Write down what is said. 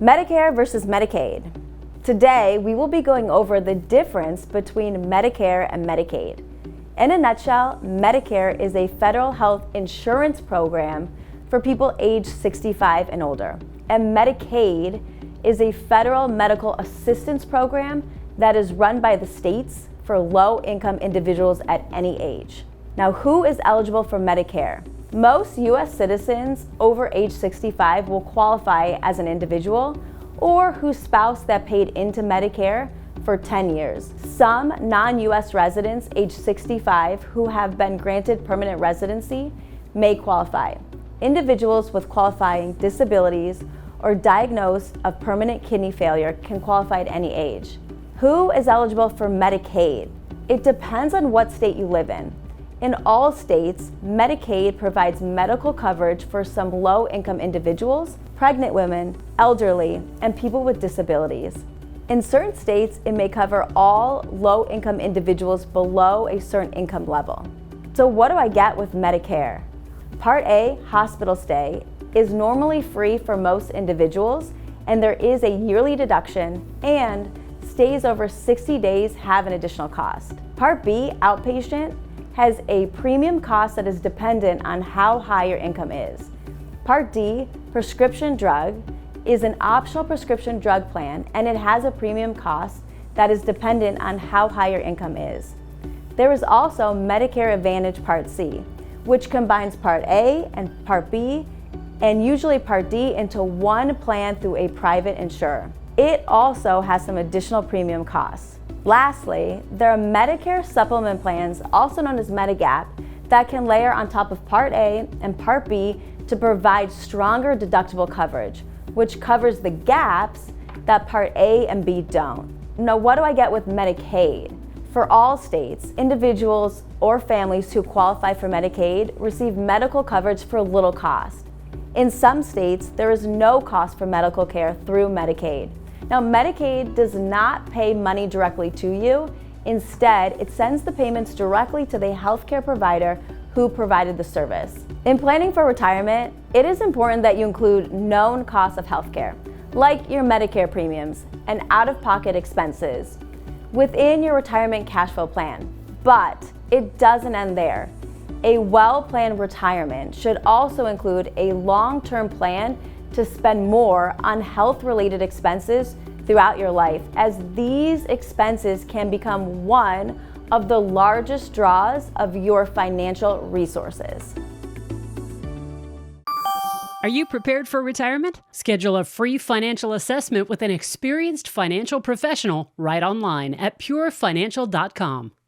Medicare versus Medicaid. Today, we will be going over the difference between Medicare and Medicaid. In a nutshell, Medicare is a federal health insurance program for people age 65 and older, and Medicaid is a federal medical assistance program that is run by the states for low-income individuals at any age. Now, who is eligible for Medicare? Most U.S. citizens over age 65 will qualify as an individual or whose spouse that paid into Medicare for 10 years. Some non-U.S. residents age 65 who have been granted permanent residency may qualify. Individuals with qualifying disabilities or diagnosed of permanent kidney failure can qualify at any age. Who is eligible for Medicaid? It depends on what state you live in. In all states, Medicaid provides medical coverage for some low-income individuals, pregnant women, elderly, and people with disabilities. In certain states, it may cover all low-income individuals below a certain income level. So what do I get with Medicare? Part A, hospital stay, is normally free for most individuals, and there is a yearly deduction, and stays over 60 days have an additional cost. Part B, outpatient, has a premium cost that is dependent on how high your income is. Part D, prescription drug, is an optional prescription drug plan, and it has a premium cost that is dependent on how high your income is. There is also Medicare Advantage Part C, which combines Part A and Part B, and usually Part D into one plan through a private insurer. It also has some additional premium costs. Lastly, there are Medicare supplement plans, also known as Medigap, that can layer on top of Part A and Part B to provide stronger deductible coverage, which covers the gaps that Part A and B don't. Now, what do I get with Medicaid? For all states, individuals or families who qualify for Medicaid receive medical coverage for little cost. In some states, there is no cost for medical care through Medicaid. Now, Medicaid does not pay money directly to you. Instead, it sends the payments directly to the healthcare provider who provided the service. In planning for retirement, it is important that you include known costs of healthcare, like your Medicare premiums and out-of-pocket expenses, within your retirement cash flow plan. But it doesn't end there. A well-planned retirement should also include a long-term plan to spend more on health-related expenses throughout your life, as these expenses can become one of the largest draws of your financial resources. Are you prepared for retirement? Schedule a free financial assessment with an experienced financial professional right online at purefinancial.com.